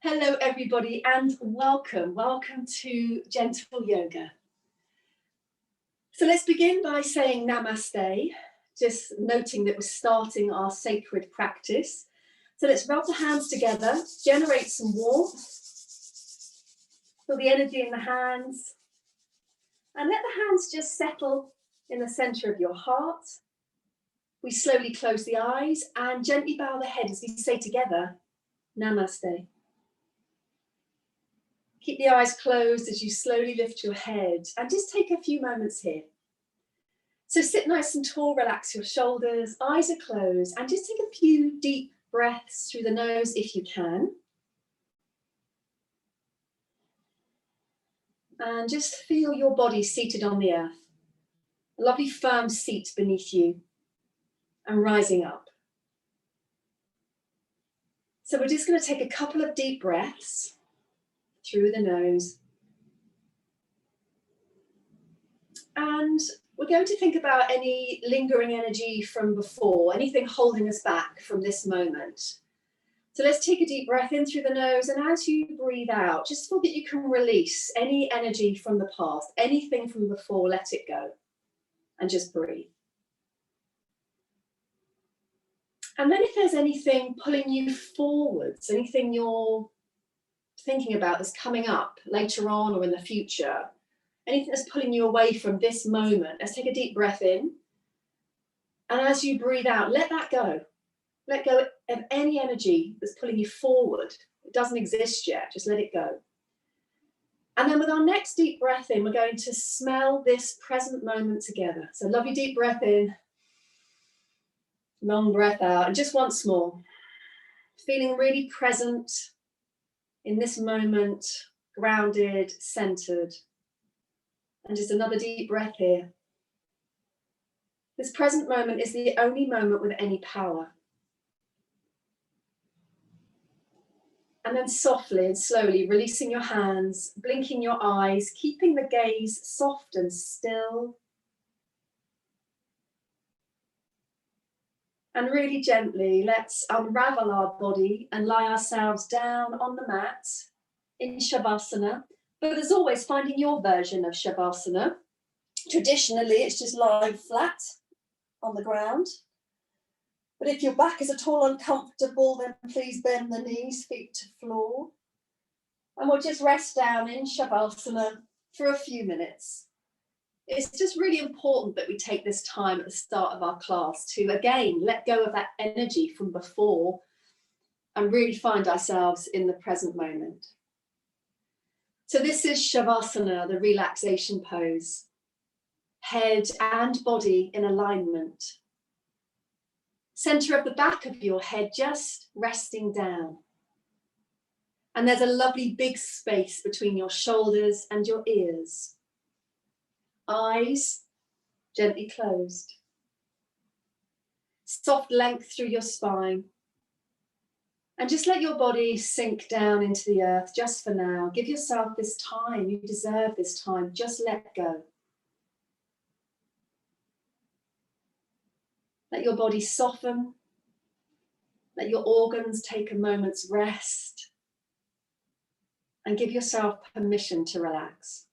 Hello everybody and welcome to Gentle Yoga. So let's begin by saying Namaste, just noting that we're starting our sacred practice. So let's rub the hands together, generate some warmth, feel the energy in the hands, and let the hands just settle in the center of your heart. We slowly close the eyes and gently bow the head as we say together, Namaste. Keep the eyes closed as you slowly lift your head and just take a few moments here. So sit nice and tall, relax your shoulders, eyes are closed, and just take a few deep breaths through the nose if you can. And just feel your body seated on the earth. A lovely firm seat beneath you and rising up. So we're just going to take a couple of deep breaths through the nose. And we're going to think about any lingering energy from before, anything holding us back from this moment. So let's take a deep breath in through the nose, and as you breathe out, just feel that you can release any energy from the past, anything from before, let it go, and just breathe. And then if there's anything pulling you forwards, anything you're thinking about that's coming up later on or in the future, anything that's pulling you away from this moment, let's take a deep breath in. And as you breathe out, let that go. Let go of any energy that's pulling you forward. It doesn't exist yet, just let it go. And then with our next deep breath in, we're going to smell this present moment together. So lovely deep breath in, long breath out, and just once more. Feeling really present in this moment, grounded, centered. And just another deep breath here. This present moment is the only moment with any power. And then softly and slowly releasing your hands, blinking your eyes, keeping the gaze soft and still. And really gently, let's unravel our body and lie ourselves down on the mat in Shavasana. But as always, finding your version of Shavasana. Traditionally, it's just lying flat on the ground. But if your back is at all uncomfortable, then please bend the knees, feet to floor. And we'll just rest down in Shavasana for a few minutes. It's just really important that we take this time at the start of our class to, again, let go of that energy from before and really find ourselves in the present moment. So this is Shavasana, the relaxation pose. Head and body in alignment. Center of the back of your head just resting down. And there's a lovely big space between your shoulders and your ears. Eyes gently closed. Soft length through your spine. And just let your body sink down into the earth just for now. Give yourself this time. You deserve this time. Just let go. Let your body soften. Let your organs take a moment's rest. And give yourself permission to relax.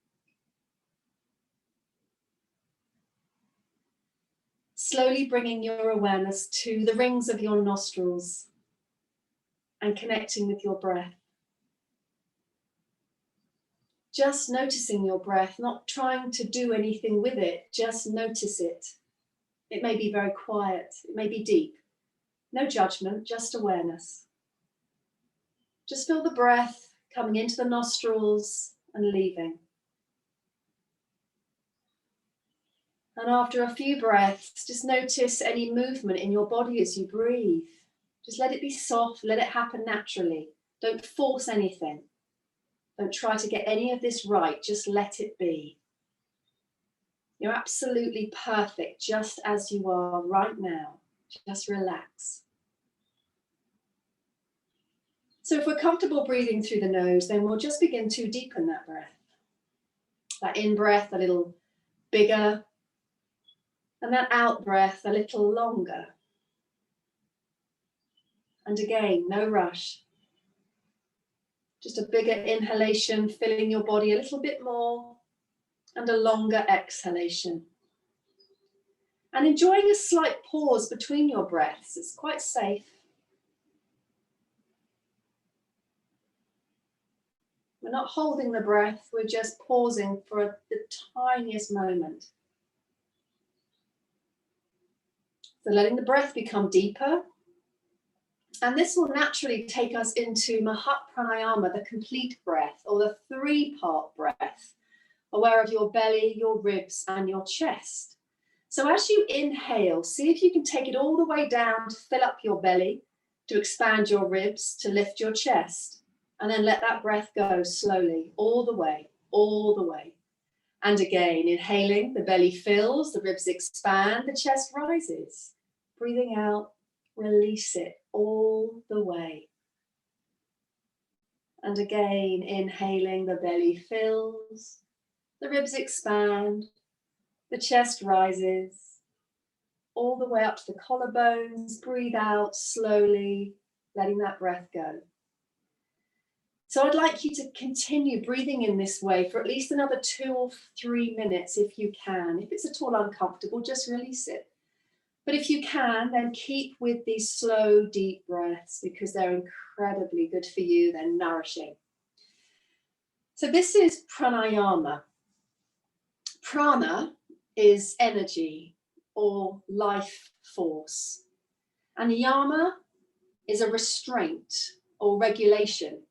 Slowly bringing your awareness to the rings of your nostrils and connecting with your breath. Just noticing your breath, not trying to do anything with it, just notice it. It may be very quiet, it may be deep. No judgment, just awareness. Just feel the breath coming into the nostrils and leaving. And after a few breaths, just notice any movement in your body as you breathe. Just let it be soft, let it happen naturally. Don't force anything. Don't try to get any of this right, just let it be. You're absolutely perfect just as you are right now. Just relax. So if we're comfortable breathing through the nose, then we'll just begin to deepen that breath. That in-breath a little bigger, and that out-breath a little longer. And again, no rush. Just a bigger inhalation, filling your body a little bit more, and a longer exhalation. And enjoying a slight pause between your breaths. It's quite safe. We're not holding the breath, we're just pausing for the tiniest moment. So letting the breath become deeper. And this will naturally take us into Pranayama, the complete breath, or the 3-part breath, aware of your belly, your ribs, and your chest. So as you inhale, see if you can take it all the way down to fill up your belly, to expand your ribs, to lift your chest. And then let that breath go slowly, all the way, all the way. And again, inhaling, the belly fills, the ribs expand, the chest rises. Breathing out, release it all the way. And again, inhaling, the belly fills, the ribs expand, the chest rises, all the way up to the collarbones. Breathe out slowly, letting that breath go. So I'd like you to continue breathing in this way for at least another 2 or 3 minutes if you can. If it's at all uncomfortable, just release it. But if you can, then keep with these slow, deep breaths because they're incredibly good for you. They're nourishing. So this is pranayama. Prana is energy or life force. And yama is a restraint or regulation.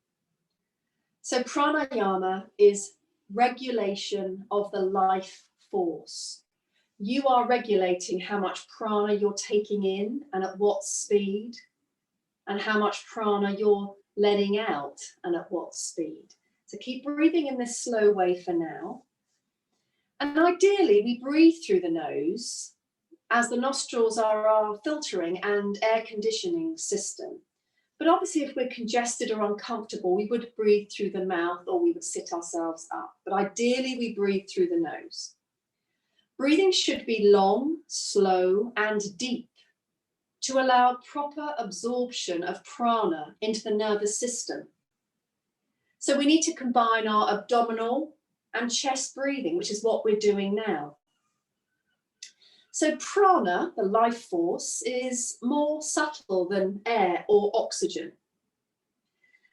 So pranayama is regulation of the life force. You are regulating how much prana you're taking in and at what speed, and how much prana you're letting out and at what speed. So keep breathing in this slow way for now. And ideally, we breathe through the nose, as the nostrils are our filtering and air conditioning system. But obviously, if we're congested or uncomfortable, we would breathe through the mouth or we would sit ourselves up. But ideally, we breathe through the nose. Breathing should be long, slow, and deep to allow proper absorption of prana into the nervous system. So we need to combine our abdominal and chest breathing, which is what we're doing now. So prana, the life force, is more subtle than air or oxygen.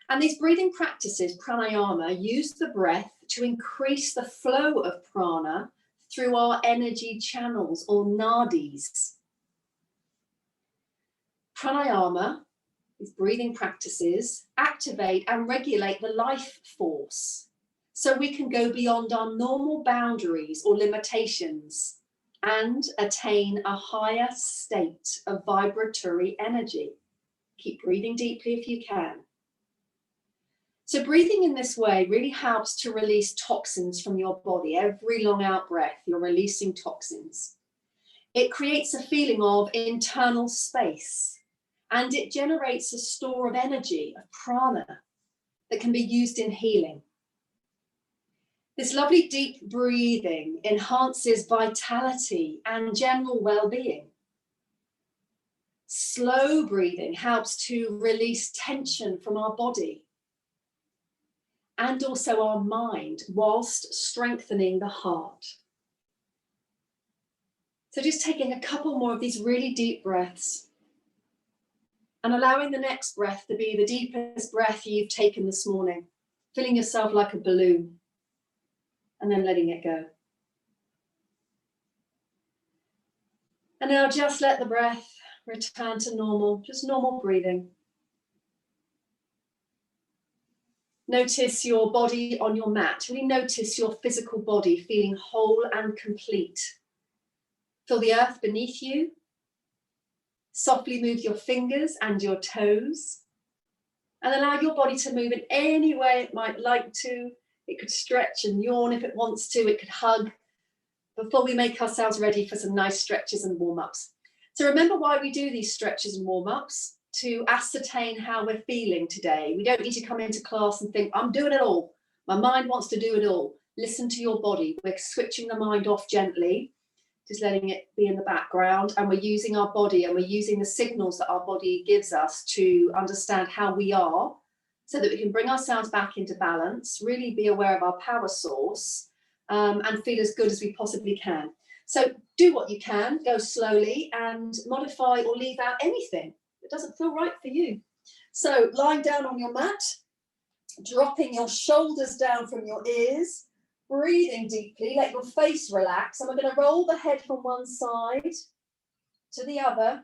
And these breathing practices, pranayama, use the breath to increase the flow of prana through our energy channels or nadis. Pranayama, these breathing practices, activate and regulate the life force so we can go beyond our normal boundaries or limitations and attain a higher state of vibratory energy. Keep breathing deeply if you can. So breathing in this way really helps to release toxins from your body. Every long out breath, you're releasing toxins. It creates a feeling of internal space, and it generates a store of energy, of prana, that can be used in healing. This lovely deep breathing enhances vitality and general well-being. Slow breathing helps to release tension from our body and also our mind, whilst strengthening the heart. So just taking a couple more of these really deep breaths and allowing the next breath to be the deepest breath you've taken this morning, filling yourself like a balloon and then letting it go. And now just let the breath return to normal, just normal breathing. Notice your body on your mat. Really notice your physical body feeling whole and complete. Feel the earth beneath you. Softly move your fingers and your toes. And allow your body to move in any way it might like to. It could stretch and yawn if it wants to. It could hug before we make ourselves ready for some nice stretches and warm-ups. So remember why we do these stretches and warm-ups. To ascertain how we're feeling today. We don't need to come into class and think, I'm doing it all. My mind wants to do it all. Listen to your body. We're switching the mind off gently just letting it be in the background, and we're using our body and we're using the signals that our body gives us to understand how we are, so that we can bring ourselves back into balance, really be aware of our power source, and feel as good as we possibly can. So do what you can, go slowly, and modify or leave out anything that doesn't feel right for you. So lying down on your mat, dropping your shoulders down from your ears, breathing deeply, let your face relax, and we're going to roll the head from one side to the other,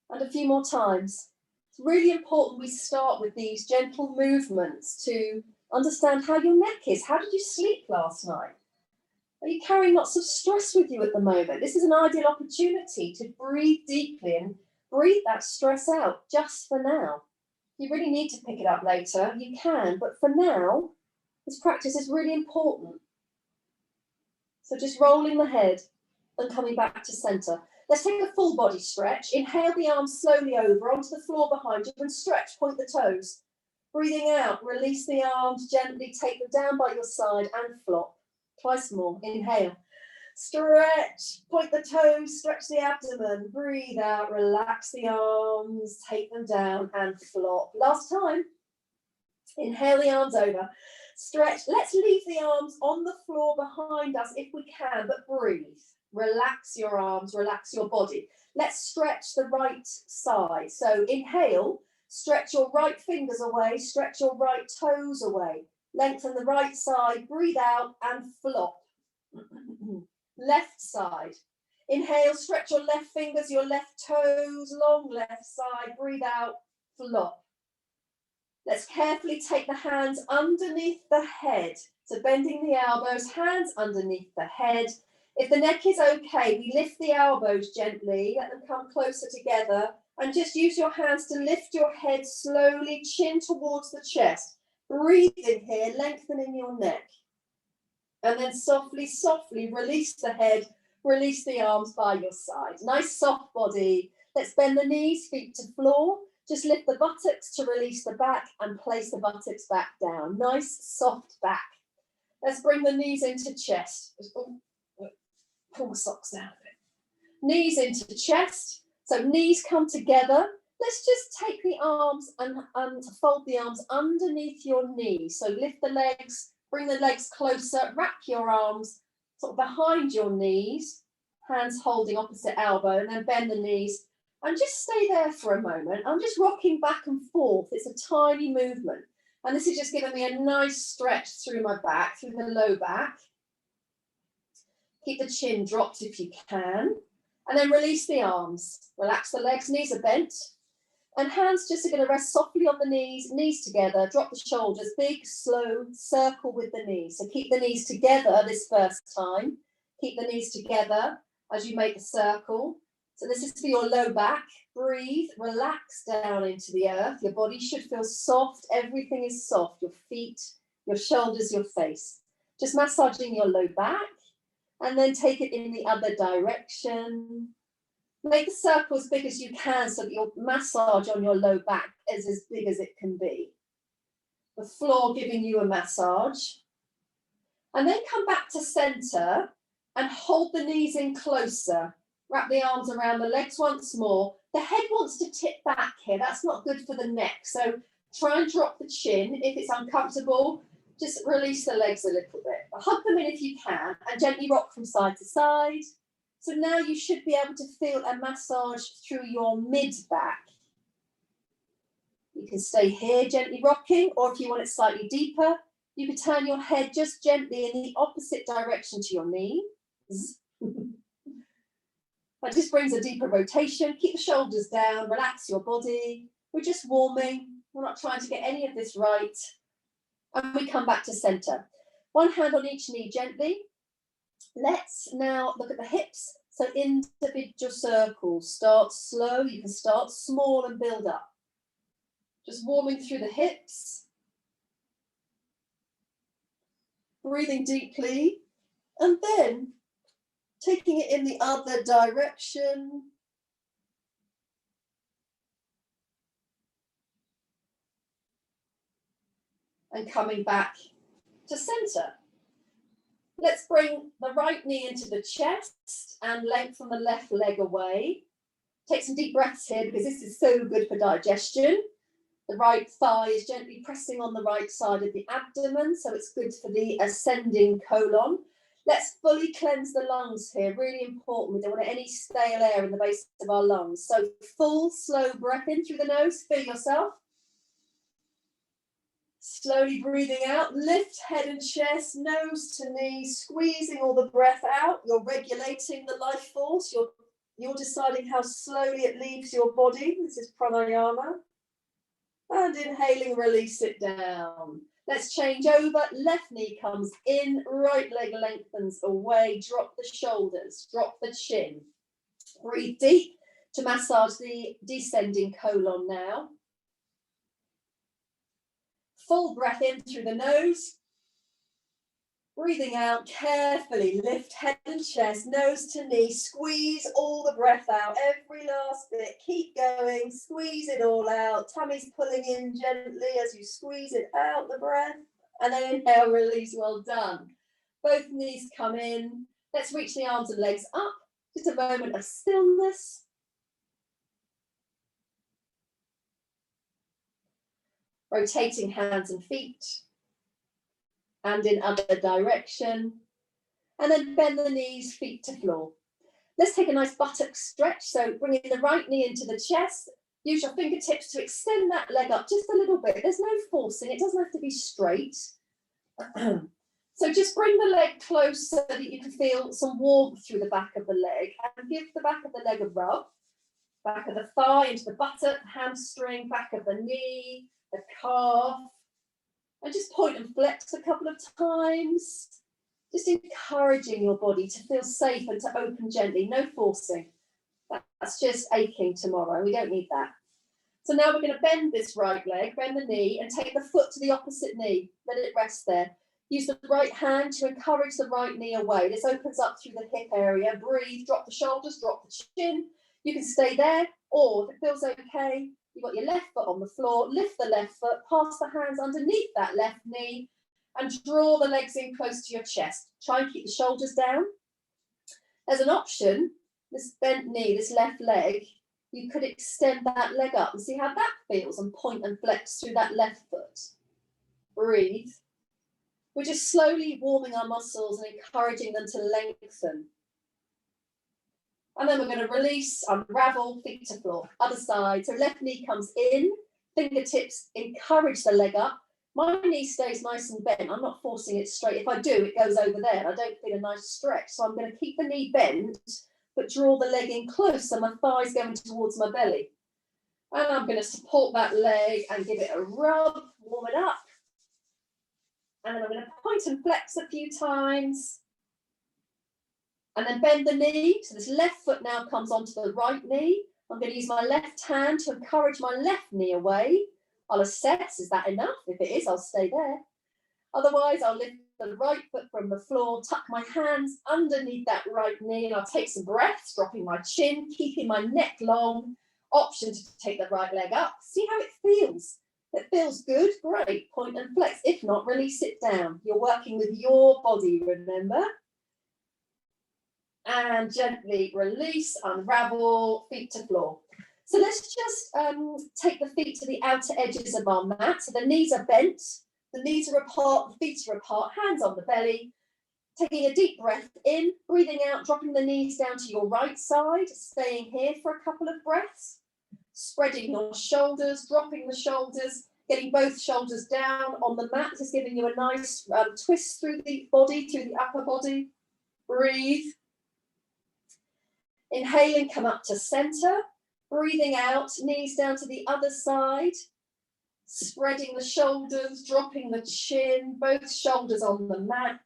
and a few more times. It's really important we start with these gentle movements to understand how your neck is. How did you sleep last night? Are you carrying lots of stress with you at the moment? This is an ideal opportunity to breathe deeply and breathe that stress out just for now. If you really need to pick it up later, you can, but for now, this practice is really important. So just rolling the head and coming back to center. Let's take a full body stretch. Inhale the arms slowly over onto the floor behind you and stretch, point the toes. Breathing out, release the arms gently, take them down by your side and flop. Twice more, inhale. Stretch, point the toes, stretch the abdomen, breathe out, relax the arms, take them down and flop. Last time, inhale the arms over, stretch. Let's leave the arms on the floor behind us if we can, but breathe. Relax your arms, relax your body. Let's stretch the right side. So inhale, stretch your right fingers away, stretch your right toes away. Lengthen the right side, breathe out and flop. Left side. Inhale, stretch your left fingers, your left toes, long left side, breathe out, flop. Let's carefully take the hands underneath the head. So bending the elbows, hands underneath the head. If the neck is okay, we lift the elbows gently, let them come closer together, and just use your hands to lift your head slowly, chin towards the chest. Breathing here, lengthening your neck. And then softly, softly release the head, release the arms by your side. Nice soft body. Let's bend the knees, feet to floor. Just lift the buttocks to release the back and place the buttocks back down. Nice soft back. Let's bring the knees into chest. Pull the socks down a bit. Knees into chest. So knees come together. Let's just take the arms and fold the arms underneath your knees. So lift the legs, bring the legs closer, wrap your arms sort of behind your knees, hands holding opposite elbow, and then bend the knees. And just stay there for a moment. I'm just rocking back and forth. It's a tiny movement. And this is just giving me a nice stretch through my back, through the low back. Keep the chin dropped if you can. And then release the arms. Relax the legs, knees are bent. And hands just are going to rest softly on the knees together. Drop the shoulders, big, slow circle with the knees. So keep the knees together this first time. Keep the knees together as you make the circle. So this is for your low back. Breathe, relax down into the earth. Your body should feel soft. Everything is soft. Your feet, your shoulders, your face. Just massaging your low back. And then take it in the other direction. Make the circle as big as you can so that your massage on your low back is as big as it can be. The floor giving you a massage. And then come back to center and hold the knees in closer. Wrap the arms around the legs once more. The head wants to tip back here. That's not good for the neck. So try and drop the chin. If it's uncomfortable, just release the legs a little bit. Hug them in if you can and gently rock from side to side. So now you should be able to feel a massage through your mid-back. You can stay here gently rocking, or if you want it slightly deeper, you can turn your head just gently in the opposite direction to your knees. That just brings a deeper rotation. Keep the shoulders down, relax your body. We're just warming. We're not trying to get any of this right. And we come back to center. One hand on each knee gently. Let's now look at the hips. So individual circles. Start slow. You can start small and build up. Just warming through the hips. Breathing deeply. And then taking it in the other direction. And coming back to center. Let's bring the right knee into the chest and lengthen the left leg away. Take some deep breaths here because this is so good for digestion. The right thigh is gently pressing on the right side of the abdomen, so it's good for the ascending colon. Let's fully cleanse the lungs here, really important. We don't want any stale air in the base of our lungs. So full, slow breath in through the nose, feel yourself. Slowly breathing out, lift head and chest, nose to knee, squeezing all the breath out. You're regulating the life force. You're deciding how slowly it leaves your body. This is pranayama. And inhaling, release it down. Let's change over. Left knee comes in, right leg lengthens away. Drop the shoulders, drop the chin. Breathe deep to massage the descending colon now. Full breath in through the nose. Breathing out carefully, lift head and chest, nose to knee, squeeze all the breath out, every last bit, keep going, squeeze it all out, tummy's pulling in gently as you squeeze it out, the breath, and then inhale, release, well done. Both knees come in, let's reach the arms and legs up, just a moment of stillness. Rotating hands and feet. And in other direction, and then bend the knees, feet to floor. Let's take a nice buttock stretch. So bringing the right knee into the chest, use your fingertips to extend that leg up just a little bit. There's no forcing, it doesn't have to be straight. So just bring the leg close so that you can feel some warmth through the back of the leg, and give the back of the leg a rub. Back of the thigh into the buttock, hamstring, back of the knee, the calf. And just point and flex a couple of times, just encouraging your body to feel safe and to open gently, no forcing. That's just aching tomorrow, we don't need that. So now we're going to bend this right leg, bend the knee, and take the foot to the opposite knee, let it rest there. Use the right hand to encourage the right knee away. This opens up through the hip area, breathe, drop the shoulders, drop the chin. You can stay there, or if it feels okay, you've got your left foot on the floor, lift the left foot, pass the hands underneath that left knee, and draw the legs in close to your chest. Try and keep the shoulders down. As an option, this bent knee, this left leg, you could extend that leg up and see how that feels, and point and flex through that left foot. Breathe. We're just slowly warming our muscles and encouraging them to lengthen. And then we're going to release, unravel, feet to floor. Other side. So left knee comes in, fingertips encourage the leg up. My knee stays nice and bent. I'm not forcing it straight. If I do, it goes over there. I don't feel a nice stretch. So I'm going to keep the knee bent, but draw the leg in close so my thigh's going towards my belly. And I'm going to support that leg and give it a rub, warm it up. And then I'm going to point and flex a few times. And then bend the knee. So this left foot now comes onto the right knee. I'm going to use my left hand to encourage my left knee away. I'll assess, is that enough? If it is, I'll stay there. Otherwise, I'll lift the right foot from the floor, tuck my hands underneath that right knee, and I'll take some breaths, dropping my chin, keeping my neck long. Option to take the right leg up. See how it feels. If it feels good, great. Point and flex. If not, release it down. You're working with your body, remember? And gently release, unravel, feet to floor. So let's just take the feet to the outer edges of our mat. So the knees are bent, the knees are apart, the feet are apart, hands on the belly. Taking a deep breath in, breathing out, dropping the knees down to your right side, staying here for a couple of breaths. Spreading your shoulders, dropping the shoulders, getting both shoulders down on the mat. This is giving you a nice twist through the body, through the upper body. Breathe. Inhaling, come up to center. Breathing out, knees down to the other side. Spreading the shoulders, dropping the chin, both shoulders on the mat.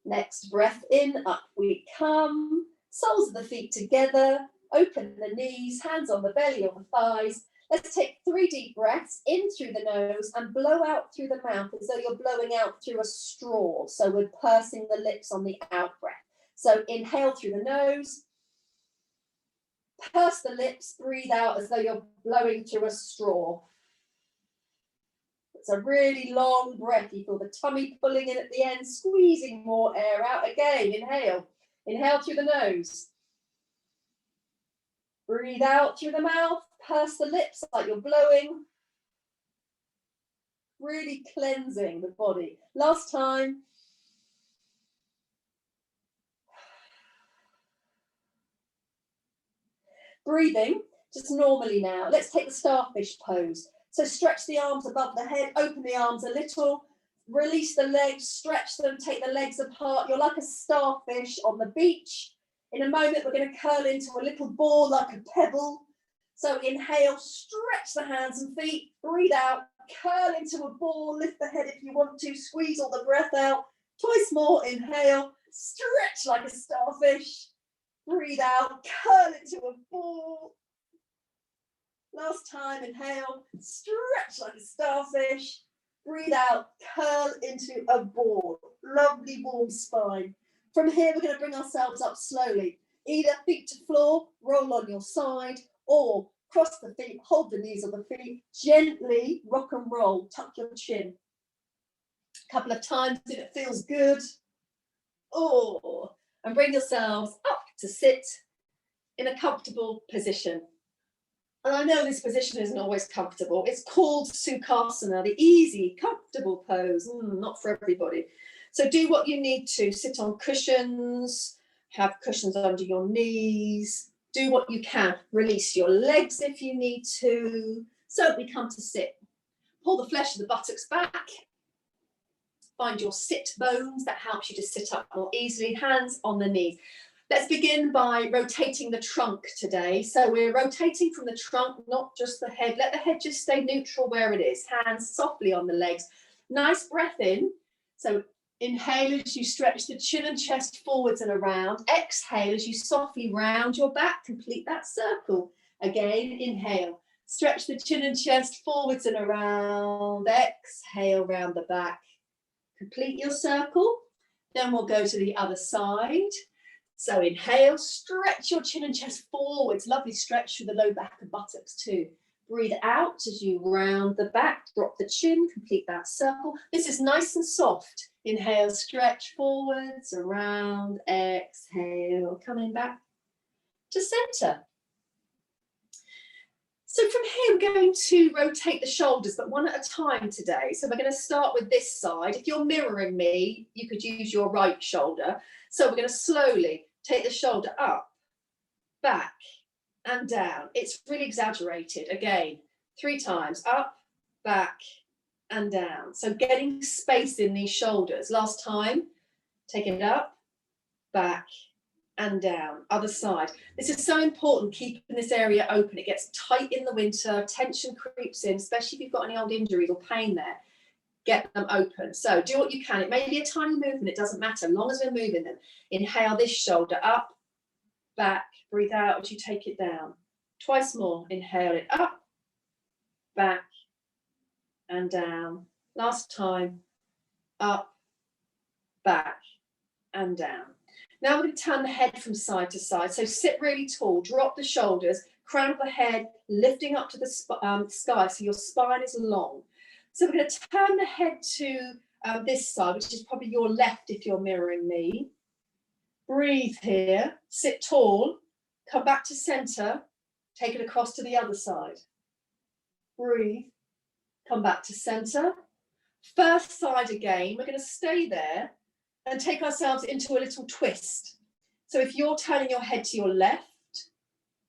Next breath in, up we come. Soles of the feet together. Open the knees, hands on the belly or the thighs. Let's take 3 deep breaths in through the nose and blow out through the mouth as though you're blowing out through a straw. So we're pursing the lips on the out breath. So inhale through the nose, purse the lips, breathe out as though you're blowing through a straw. It's a really long breath. You feel the tummy pulling in at the end, squeezing more air out. Again, inhale. Inhale through the nose. Breathe out through the mouth. Purse the lips like you're blowing. Really cleansing the body. Last time. Breathing, just normally now. Let's take the starfish pose. So stretch the arms above the head, open the arms a little, release the legs, stretch them, take the legs apart. You're like a starfish on the beach. In a moment, we're going to curl into a little ball like a pebble. So inhale, stretch the hands and feet, breathe out, curl into a ball, lift the head if you want to, squeeze all the breath out. Twice more, inhale, stretch like a starfish, breathe out, curl into a ball. Last time, inhale, stretch like a starfish, breathe out, curl into a ball. Lovely warm spine. From here, we're going to bring ourselves up slowly. Either feet to floor, roll on your side, or cross the feet, hold the knees on the feet, gently rock and roll, tuck your chin. A couple of times if it feels good. Oh, and bring yourselves up to sit in a comfortable position. And I know this position isn't always comfortable. It's called Sukhasana, the easy, comfortable pose. Not for everybody. So do what you need to. Sit on cushions, have cushions under your knees. Do what you can. Release your legs if you need to. So we come to sit. Pull the flesh of the buttocks back. Find your sit bones. That helps you to sit up more easily. Hands on the knees. Let's begin by rotating the trunk today. So we're rotating from the trunk, not just the head. Let the head just stay neutral where it is. Hands softly on the legs. Nice breath in. So inhale as you stretch the chin and chest forwards and around. Exhale as you softly round your back. Complete that circle. Again, inhale. Stretch the chin and chest forwards and around. Exhale, round the back. Complete your circle. Then we'll go to the other side. So inhale, stretch your chin and chest forwards. Lovely stretch through the low back and buttocks too. Breathe out as you round the back, drop the chin, complete that circle. This is nice and soft. Inhale, stretch forwards, around, exhale, coming back to center. So from here, we're going to rotate the shoulders, but one at a time today. So we're going to start with this side. If you're mirroring me, you could use your right shoulder. So we're going to slowly take the shoulder up, back, and down. It's really exaggerated. Again, 3 times, up, back, and down. So getting space in these shoulders. Last time, take it up, back, and down. Other side. This is so important, keeping this area open. It gets tight in the winter, tension creeps in, especially if you've got any old injuries or pain there. Get them open. So do what you can. It may be a tiny movement, it doesn't matter, as long as we're moving them. Inhale this shoulder up, back, breathe out as you take it down. Twice more, inhale it up, back, and down. Last time, up, back, and down. Now we're going to turn the head from side to side. So sit really tall, drop the shoulders, crown of the head, lifting up to the sky so your spine is long. So we're going to turn the head to this side, which is probably your left if you're mirroring me. Breathe here, sit tall, come back to center, take it across to the other side. Breathe, come back to center. First side again, we're going to stay there and take ourselves into a little twist. So if you're turning your head to your left,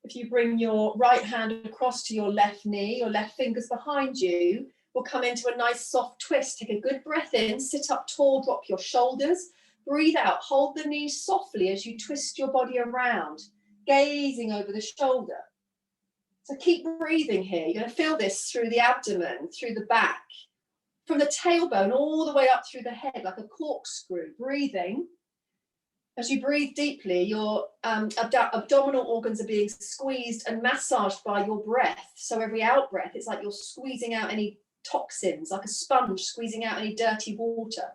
if you bring your right hand across to your left knee, your left fingers behind you, we'll come into a nice soft twist. Take a good breath in, sit up tall, drop your shoulders, breathe out, hold the knees softly as you twist your body around, gazing over the shoulder. So keep breathing here. You're going to feel this through the abdomen, through the back, from the tailbone all the way up through the head like a corkscrew. Breathing. As you breathe deeply, your abdominal organs are being squeezed and massaged by your breath. So every out breath, it's like you're squeezing out any toxins, like a sponge squeezing out any dirty water.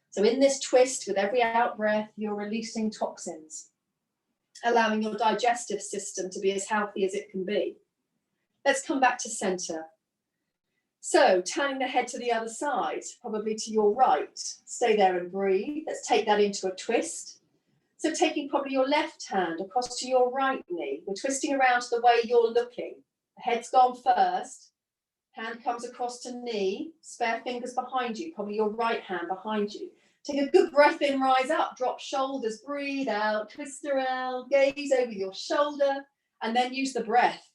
So in this twist, with every out breath, you're releasing toxins, allowing your digestive system to be as healthy as it can be. Let's come back to center. So turning the head to the other side, probably to your right. Stay there and breathe. Let's take that into a twist. So taking probably your left hand across to your right knee. We're twisting around to the way you're looking. The head's gone first. Hand comes across to knee. Spare fingers behind you, probably your right hand behind you. Take a good breath in, rise up, drop shoulders, breathe out, twist around, gaze over your shoulder, and then use the breath.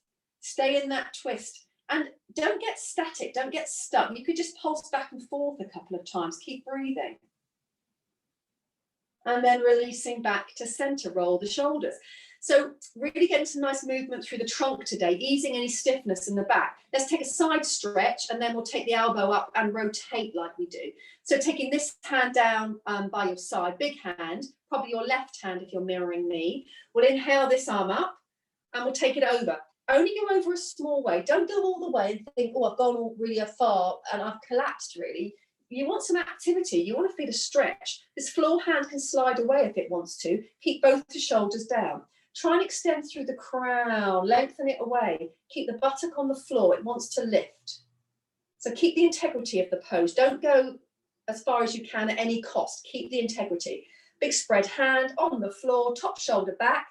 Stay in that twist. And don't get static, don't get stuck. You could just pulse back and forth a couple of times. Keep breathing. And then releasing back to center, roll the shoulders. So really getting some nice movement through the trunk today, easing any stiffness in the back. Let's take a side stretch and then we'll take the elbow up and rotate like we do. So taking this hand down by your side, big hand, probably your left hand if you're mirroring me. We'll inhale this arm up and we'll take it over. Only go over a small way. Don't go all the way and think, oh, I've gone all really far and I've collapsed really. You want some activity. You want to feel a stretch. This floor hand can slide away if it wants to. Keep both the shoulders down. Try and extend through the crown. Lengthen it away. Keep the buttock on the floor. It wants to lift. So keep the integrity of the pose. Don't go as far as you can at any cost. Keep the integrity. Big spread hand on the floor, top shoulder back.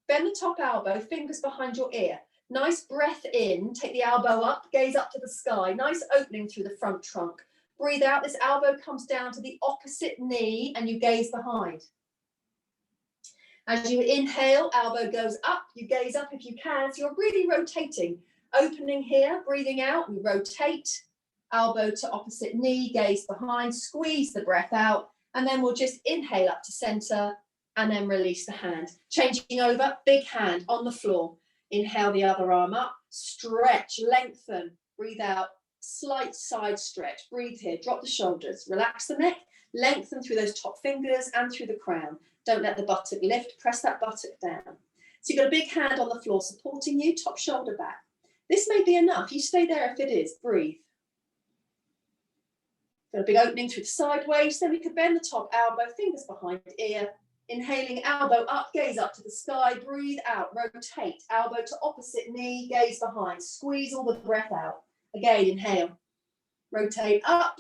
Bend the top elbow, fingers behind your ear. Nice breath in. Take the elbow up, gaze up to the sky. Nice opening through the front trunk. Breathe out, this elbow comes down to the opposite knee and you gaze behind. As you inhale, elbow goes up, you gaze up if you can. So you're really rotating. Opening here, breathing out, we rotate. Elbow to opposite knee, gaze behind, squeeze the breath out. And then we'll just inhale up to center and then release the hand. Changing over, big hand on the floor. Inhale the other arm up, stretch, lengthen, breathe out. Slight side stretch. Breathe here. Drop the shoulders. Relax the neck. Lengthen through those top fingers and through the crown. Don't let the buttock lift. Press that buttock down. So you've got a big hand on the floor supporting you. Top shoulder back. This may be enough. You stay there if it is. Breathe. Got a big opening through the sideways. Then we could bend the top elbow. Fingers behind ear. Inhaling, elbow up. Gaze up to the sky. Breathe out. Rotate. Elbow to opposite knee. Gaze behind. Squeeze all the breath out. Again, inhale, rotate up,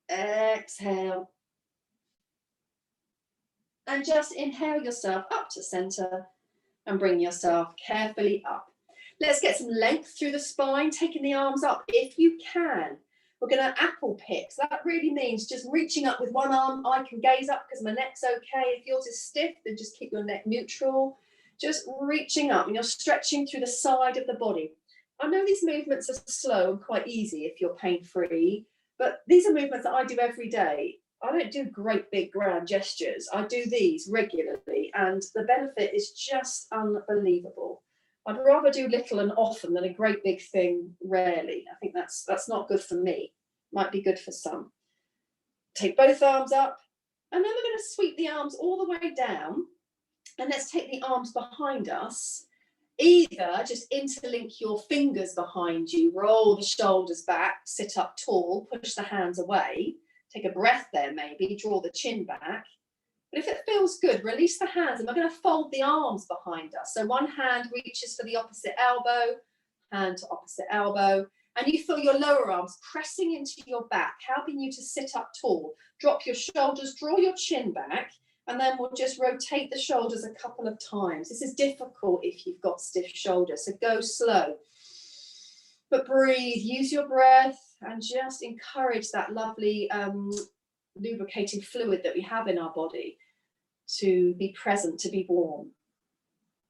exhale. And just inhale yourself up to center and bring yourself carefully up. Let's get some length through the spine, taking the arms up if you can. We're going to apple pick. So that really means just reaching up with one arm. I can gaze up because my neck's okay. If yours is stiff, then just keep your neck neutral. Just reaching up and you're stretching through the side of the body. I know these movements are slow and quite easy if you're pain-free, but these are movements that I do every day. I don't do great big grand gestures. I do these regularly and the benefit is just unbelievable. I'd rather do little and often than a great big thing rarely. I think that's not good for me. Might be good for some. Take both arms up and then we're going to sweep the arms all the way down and let's take the arms behind us. Either just interlink your fingers behind you, roll the shoulders back, sit up tall, push the hands away, take a breath there maybe, draw the chin back. But if it feels good, release the hands and we're going to fold the arms behind us. So one hand reaches for the opposite elbow, hand to opposite elbow, and you feel your lower arms pressing into your back, helping you to sit up tall. Drop your shoulders, draw your chin back, and then we'll just rotate the shoulders a couple of times. This is difficult if you've got stiff shoulders, so go slow. But breathe, use your breath, and just encourage that lovely lubricating fluid that we have in our body to be present, to be warm.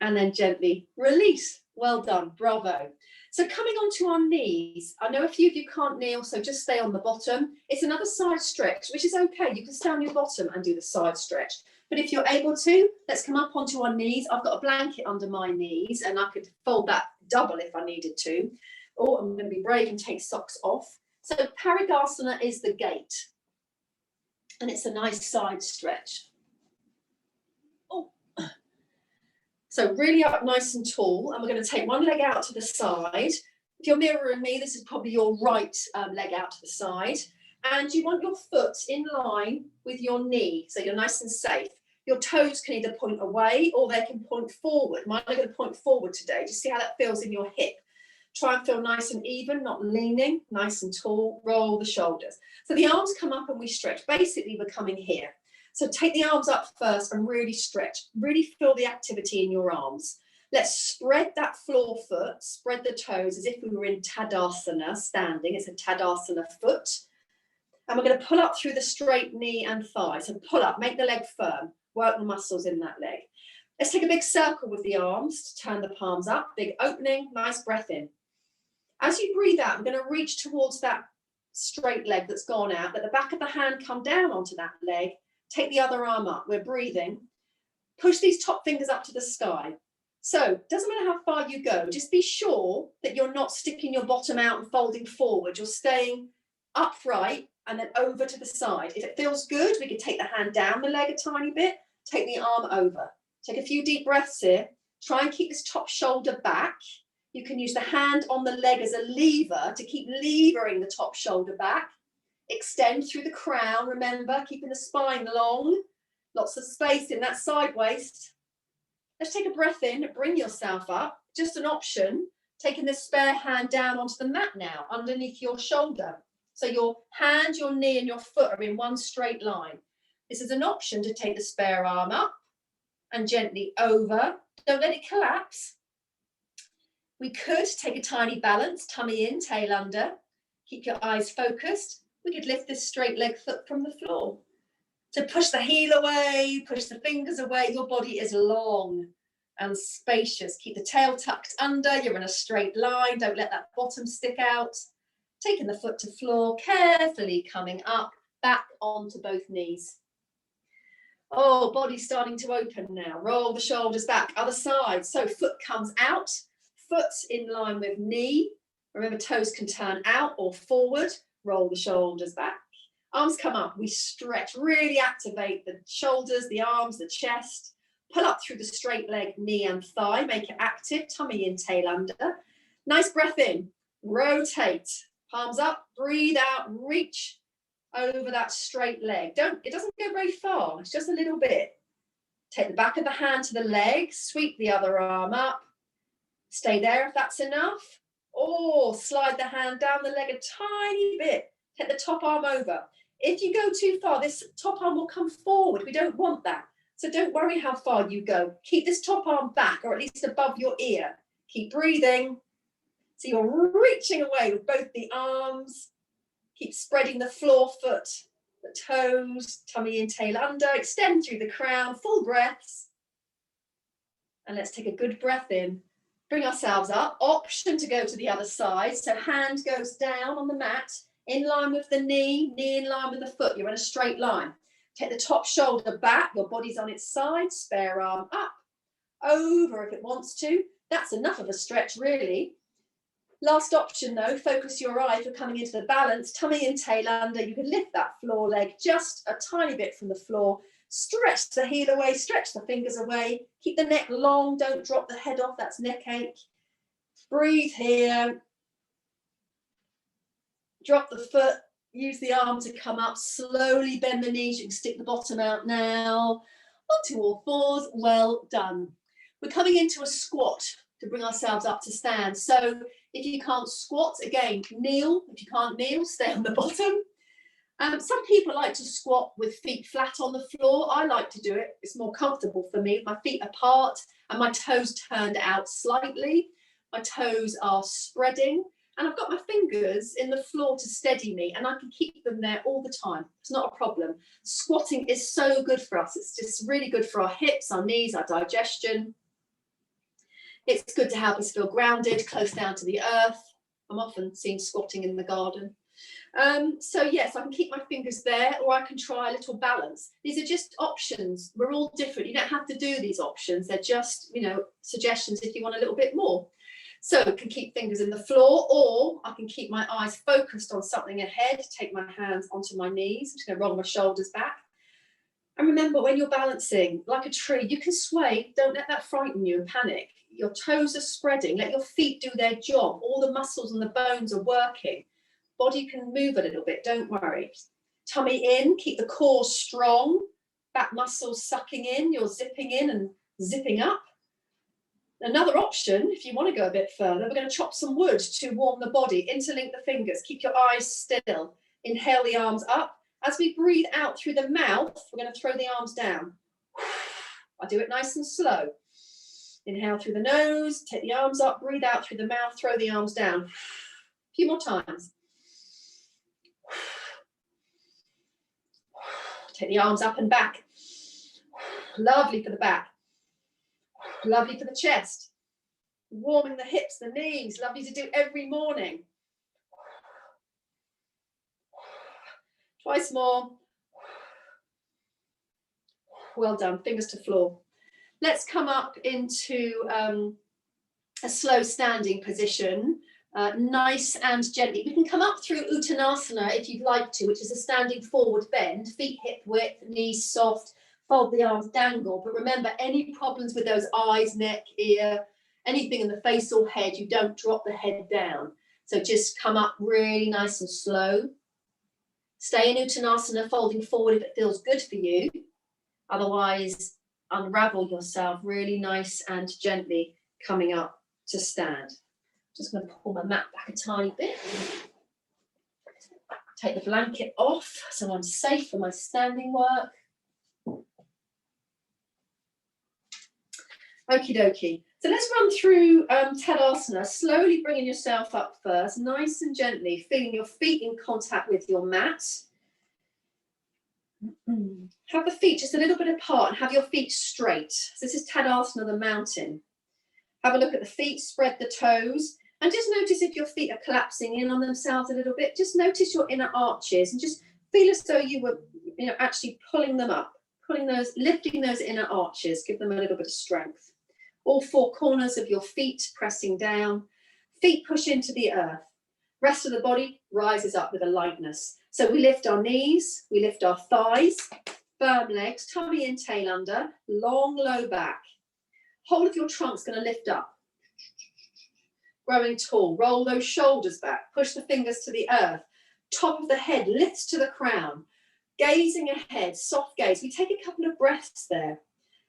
And then gently release. Well done, bravo. So coming onto our knees, I know a few of you can't kneel, so just stay on the bottom. It's another side stretch, which is okay. You can stay on your bottom and do the side stretch. But if you're able to, let's come up onto our knees. I've got a blanket under my knees and I could fold that double if I needed to. Or I'm going to be brave and take socks off. So Parigasana is the gate. And it's a nice side stretch. Oh. So really up nice and tall, and we're going to take one leg out to the side. If you're mirroring me, this is probably your right leg out to the side. And you want your foot in line with your knee, so you're nice and safe. Your toes can either point away or they can point forward. Mine are going to point forward today. Just see how that feels in your hip. Try and feel nice and even, not leaning, nice and tall. Roll the shoulders. So the arms come up and we stretch. Basically, we're coming here. So take the arms up first and really stretch. Really feel the activity in your arms. Let's spread that floor foot, spread the toes as if we were in Tadasana, standing. It's a Tadasana foot. And we're going to pull up through the straight knee and thigh. So pull up, make the leg firm, work the muscles in that leg. Let's take a big circle with the arms to turn the palms up. Big opening, nice breath in. As you breathe out, I'm going to reach towards that straight leg that's gone out. Let the back of the hand come down onto that leg. Take the other arm up. We're breathing. Push these top fingers up to the sky. So doesn't matter how far you go, just be sure that you're not sticking your bottom out and folding forward. You're staying upright and then over to the side. If it feels good, we can take the hand down the leg a tiny bit, take the arm over. Take a few deep breaths here. Try and keep this top shoulder back. You can use the hand on the leg as a lever to keep levering the top shoulder back. Extend through the crown, remember, keeping the spine long. Lots of space in that side waist. Let's take a breath in, bring yourself up. Just an option, taking the spare hand down onto the mat now, underneath your shoulder. So your hand, your knee and your foot are in one straight line. This is an option to take the spare arm up and gently over. Don't let it collapse. We could take a tiny balance, tummy in, tail under. Keep your eyes focused. We could lift this straight leg foot from the floor. So push the heel away, push the fingers away. Your body is long and spacious. Keep the tail tucked under. You're in a straight line. Don't let that bottom stick out. Taking the foot to floor, carefully coming up, back onto both knees. Oh, body starting to open now. Roll the shoulders back, other side. So foot comes out, foot in line with knee. Remember, toes can turn out or forward. Roll the shoulders back. Arms come up, we stretch, really activate the shoulders, the arms, the chest. Pull up through the straight leg, knee and thigh, make it active, tummy in, tail under. Nice breath in, rotate, palms up, breathe out, reach over that straight leg. It doesn't go very far, it's just a little bit. Take the back of the hand to the leg, sweep the other arm up. Stay there if that's enough. Or slide the hand down the leg a tiny bit. Take the top arm over. If you go too far, this top arm will come forward. We don't want that. So don't worry how far you go. Keep this top arm back or at least above your ear. Keep breathing. So you're reaching away with both the arms. Keep spreading the floor foot, the toes, tummy in, tail under. Extend through the crown, full breaths. And let's take a good breath in. Bring ourselves up. Option to go to the other side. So hand goes down on the mat, in line with the knee, knee in line with the foot. You're in a straight line. Take the top shoulder back. Your body's on its side. Spare arm up, over if it wants to. That's enough of a stretch, really. Last option, though, focus your eye for coming into the balance. Tummy in, tail under. You can lift that floor leg just a tiny bit from the floor. Stretch the heel away, stretch the fingers away. Keep the neck long, don't drop the head off, that's neck ache. Breathe here. Drop the foot, use the arm to come up. Slowly bend the knees, you can stick the bottom out now. Onto all fours, well done. We're coming into a squat to bring ourselves up to stand. So if you can't squat, again, kneel. If you can't kneel, stay on the bottom. Some people like to squat with feet flat on the floor. I like to do it. It's more comfortable for me. My feet apart and my toes turned out slightly. My toes are spreading and I've got my fingers in the floor to steady me and I can keep them there all the time. It's not a problem. Squatting is so good for us. It's just really good for our hips, our knees, our digestion. It's good to help us feel grounded, close down to the earth. I'm often seen squatting in the garden. So yes, I can keep my fingers there or I can try a little balance. These are just options. We're all different. You don't have to do these options. They're just, suggestions if you want a little bit more. So I can keep fingers in the floor or I can keep my eyes focused on something ahead, take my hands onto my knees. I'm just going to roll my shoulders back. And remember, when you're balancing like a tree, you can sway. Don't let that frighten you and panic. Your toes are spreading. Let your feet do their job. All the muscles and the bones are working. Body can move a little bit, don't worry. Tummy in, keep the core strong. Back muscles sucking in, you're zipping in and zipping up. Another option, if you want to go a bit further, we're going to chop some wood to warm the body. Interlink the fingers. Keep your eyes still. Inhale the arms up. As we breathe out through the mouth, we're going to throw the arms down. I do it nice and slow. Inhale through the nose, take the arms up, breathe out through the mouth, throw the arms down. A few more times. Take the arms up and back. Lovely for the back. Lovely for the chest. Warming the hips, the knees. Lovely to do every morning. Twice more. Well done. Fingers to floor. Let's come up into a slow standing position. Nice and gently. We can come up through Uttanasana if you'd like to, which is a standing forward bend. Feet hip width, knees soft. Fold the arms, dangle. But remember, any problems with those eyes, neck, ear, anything in the face or head, you don't drop the head down. So just come up really nice and slow. Stay in Uttanasana, folding forward if it feels good for you. Otherwise, unravel yourself really nice and gently coming up to stand. Just going to pull my mat back a tiny bit. Take the blanket off so I'm safe for my standing work. Okie dokie. So let's run through Tadasana, slowly bringing yourself up first, nice and gently, feeling your feet in contact with your mat. Have the feet just a little bit apart and have your feet straight. So this is Tadasana, the mountain. Have a look at the feet, spread the toes, and just notice if your feet are collapsing in on themselves a little bit. Just notice your inner arches and just feel as though you were, actually pulling them up, lifting those inner arches, give them a little bit of strength. All four corners of your feet pressing down. Feet push into the earth. Rest of the body rises up with a lightness. So we lift our knees, we lift our thighs, firm legs, tummy in, tail under, long low back. Whole of your trunk's going to lift up. Growing tall, roll those shoulders back, push the fingers to the earth. Top of the head lifts to the crown. Gazing ahead, soft gaze. We take a couple of breaths there.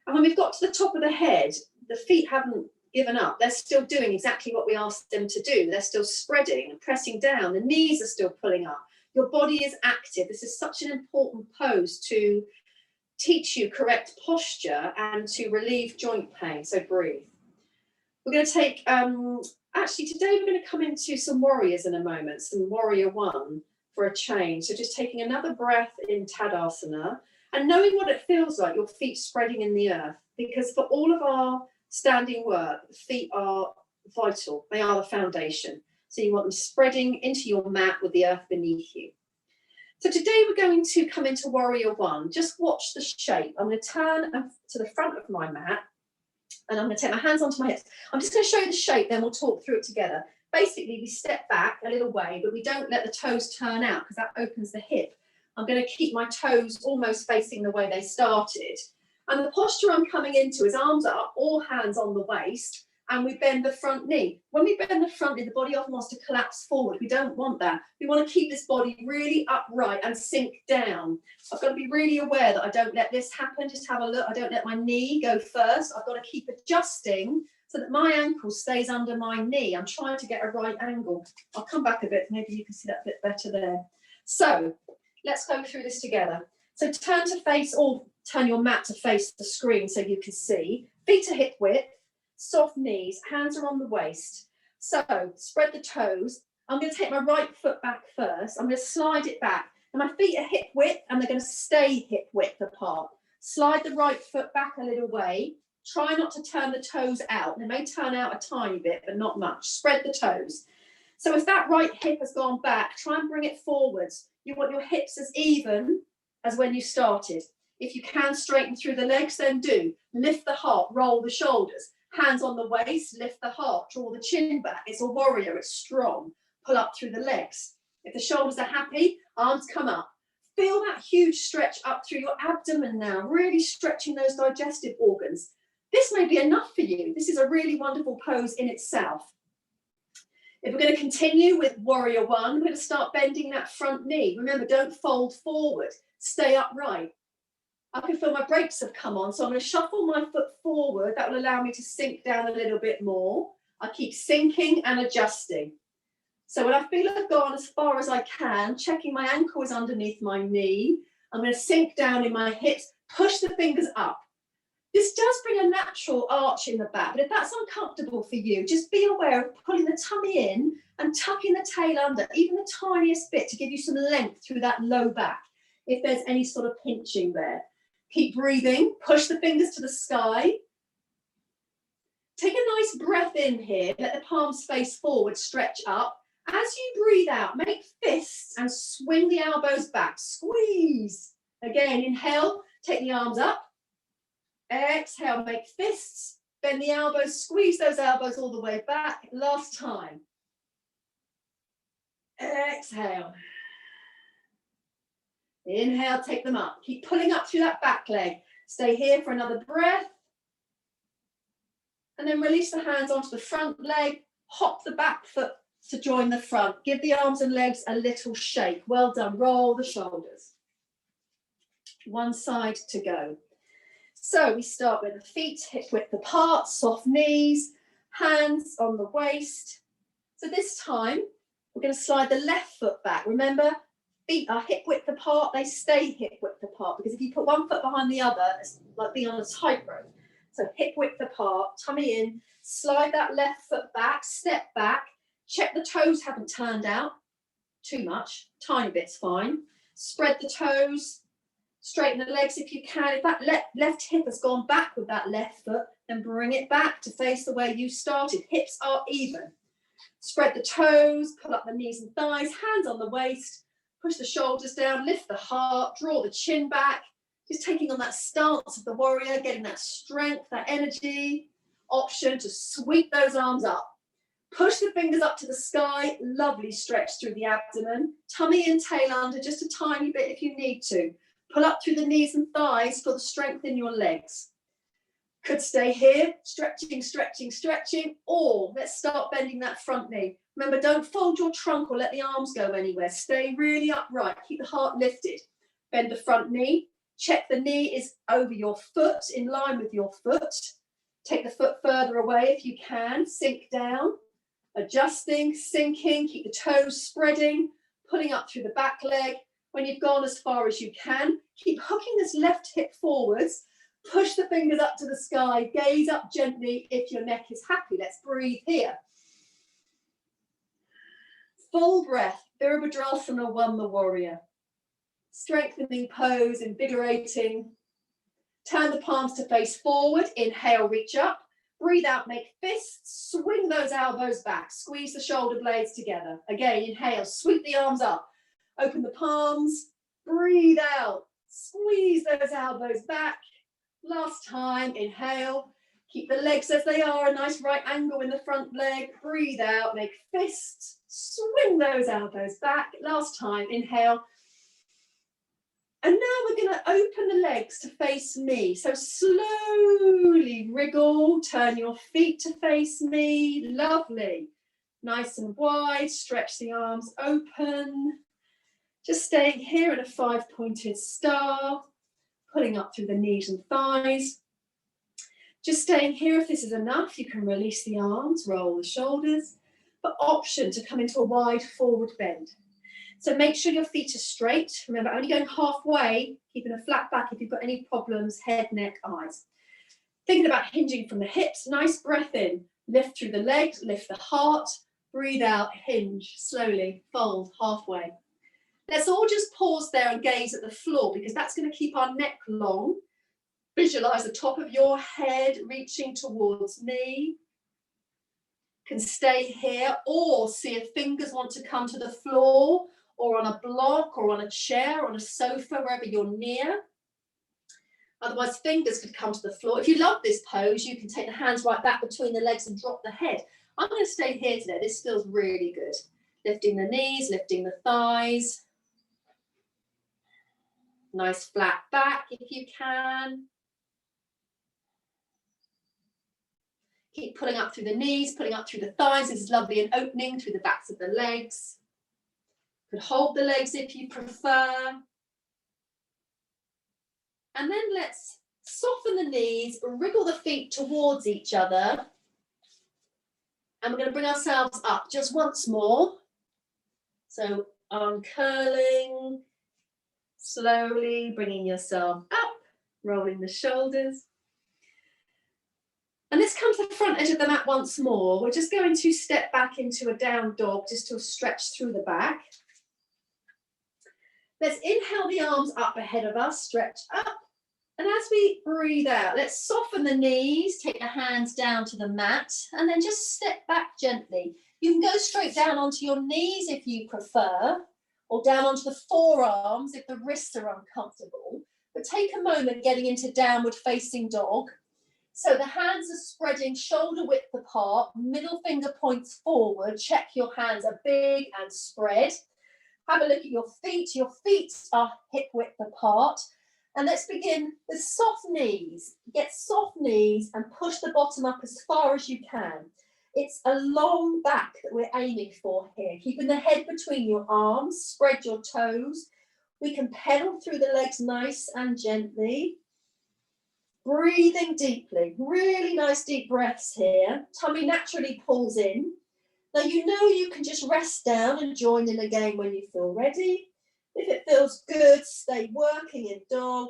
And when we've got to the top of the head, the feet haven't given up. They're still doing exactly what we asked them to do. They're still spreading and pressing down. The knees are still pulling up. Your body is active. This is such an important pose to teach you correct posture and to relieve joint pain. So breathe. We're going to take, actually today we're going to come into some warriors in a moment, some warrior one for a change. So just taking another breath in Tadasana and knowing what it feels like, your feet spreading in the earth. Because for all of our standing work, the feet are vital. They are the foundation. So you want them spreading into your mat with the earth beneath you. So today we're going to come into warrior one. Just watch the shape. I'm going to turn to the front of my mat and I'm going to take my hands onto my hips. I'm just going to show you the shape, then we'll talk through it together. Basically, we step back a little way, but we don't let the toes turn out because that opens the hip. I'm going to keep my toes almost facing the way they started. And the posture I'm coming into is arms up, all hands on the waist, and we bend the front knee. When we bend the front knee, the body often wants to collapse forward. We don't want that. We want to keep this body really upright and sink down. I've got to be really aware that I don't let this happen. Just have a look. I don't let my knee go first. I've got to keep adjusting so that my ankle stays under my knee. I'm trying to get a right angle. I'll come back a bit. Maybe you can see that a bit better there. So let's go through this together. So turn to face, or turn your mat to face the screen so you can see. Feet are hip width. Soft knees, hands are on the waist. So spread the toes. I'm going to take my right foot back first. I'm going to slide it back. And my feet are hip width and they're going to stay hip width apart. Slide the right foot back a little way. Try not to turn the toes out. They may turn out a tiny bit, but not much. Spread the toes. So if that right hip has gone back, try and bring it forwards. You want your hips as even as when you started. If you can straighten through the legs, then do. Lift the heart, roll the shoulders. Hands on the waist, lift the heart, draw the chin back. It's a warrior, it's strong. Pull up through the legs. If the shoulders are happy, arms come up. Feel that huge stretch up through your abdomen now, really stretching those digestive organs. This may be enough for you. This is a really wonderful pose in itself. If we're going to continue with warrior one, we're going to start bending that front knee. Remember, don't fold forward. Stay upright. I can feel my brakes have come on, so I'm going to shuffle my foot forward. That will allow me to sink down a little bit more. I keep sinking and adjusting. So when I feel I've gone as far as I can, checking my ankle is underneath my knee, I'm going to sink down in my hips, push the fingers up. This does bring a natural arch in the back, but if that's uncomfortable for you, just be aware of pulling the tummy in and tucking the tail under, even the tiniest bit, to give you some length through that low back, if there's any sort of pinching there. Keep breathing, push the fingers to the sky. Take a nice breath in here, let the palms face forward, stretch up. As you breathe out, make fists and swing the elbows back, squeeze. Again, inhale, take the arms up. Exhale, make fists, bend the elbows, squeeze those elbows all the way back. Last time. Exhale. Inhale, take them up. Keep pulling up through that back leg. Stay here for another breath. And then release the hands onto the front leg. Hop the back foot to join the front. Give the arms and legs a little shake. Well done. Roll the shoulders. One side to go. So we start with the feet hip width apart, soft knees, hands on the waist. So this time we're going to slide the left foot back. Remember, feet are hip width apart, they stay hip width apart, because if you put one foot behind the other, it's like being on a tightrope. So hip width apart, tummy in, slide that left foot back, step back, check the toes haven't turned out too much, tiny bit's fine. Spread the toes, straighten the legs if you can. If that left hip has gone back with that left foot, then bring it back to face the way you started. Hips are even. Spread the toes, pull up the knees and thighs, hands on the waist, push the shoulders down, lift the heart, draw the chin back. Just taking on that stance of the warrior, getting that strength, that energy. Option to sweep those arms up. Push the fingers up to the sky. Lovely stretch through the abdomen. Tummy and tail under just a tiny bit if you need to. Pull up through the knees and thighs for the strength in your legs. Could stay here, stretching, stretching, stretching, or let's start bending that front knee. Remember, don't fold your trunk or let the arms go anywhere. Stay really upright. Keep the heart lifted. Bend the front knee. Check the knee is over your foot, in line with your foot. Take the foot further away if you can. Sink down. Adjusting, sinking. Keep the toes spreading. Pulling up through the back leg. When you've gone as far as you can, keep hooking this left hip forwards. Push the fingers up to the sky. Gaze up gently if your neck is happy. Let's breathe here. Full breath. Virabhadrasana 1, the warrior. Strengthening pose, invigorating. Turn the palms to face forward. Inhale, reach up. Breathe out, make fists. Swing those elbows back. Squeeze the shoulder blades together. Again, inhale, sweep the arms up. Open the palms. Breathe out. Squeeze those elbows back. Last time, inhale. Keep the legs as they are, a nice right angle in the front leg. Breathe out, make fists. Swing those elbows back. Last time, inhale. And now we're going to open the legs to face me. So slowly wriggle, turn your feet to face me. Lovely. Nice and wide, stretch the arms open. Just staying here in a 5-pointed star, pulling up through the knees and thighs. Just staying here. If this is enough, you can release the arms, roll the shoulders, but option to come into a wide forward bend. So make sure your feet are straight. Remember, only going halfway, keeping a flat back if you've got any problems, head, neck, eyes. Thinking about hinging from the hips, nice breath in. Lift through the legs, lift the heart, breathe out, hinge, slowly, fold, halfway. Let's all just pause there and gaze at the floor, because that's going to keep our neck long. Visualize the top of your head reaching towards me. Can stay here, or see if fingers want to come to the floor, or on a block, or on a chair, or on a sofa, wherever you're near. Otherwise, fingers could come to the floor. If you love this pose, you can take the hands right back between the legs and drop the head. I'm going to stay here today. This feels really good. Lifting the knees, lifting the thighs. Nice flat back if you can. Keep pulling up through the knees, pulling up through the thighs. This is lovely and opening through the backs of the legs. You could hold the legs if you prefer. And then let's soften the knees, wriggle the feet towards each other. And we're going to bring ourselves up just once more. So arm curling, slowly bringing yourself up, rolling the shoulders. And this comes to the front edge of the mat once more. We're just going to step back into a down dog just to stretch through the back. Let's inhale the arms up ahead of us, stretch up. And as we breathe out, let's soften the knees, take the hands down to the mat, and then just step back gently. You can go straight down onto your knees if you prefer, or down onto the forearms if the wrists are uncomfortable. But take a moment getting into downward facing dog. So the hands are spreading shoulder width apart, middle finger points forward. Check your hands are big and spread. Have a look at your feet. Your feet are hip width apart. And let's begin with soft knees. Get soft knees and push the bottom up as far as you can. It's a long back that we're aiming for here. Keeping the head between your arms, spread your toes. We can pedal through the legs nice and gently. Breathing deeply, really nice deep breaths here. Tummy naturally pulls in. Now you know you can just rest down and join in again when you feel ready. If it feels good, stay working in dog.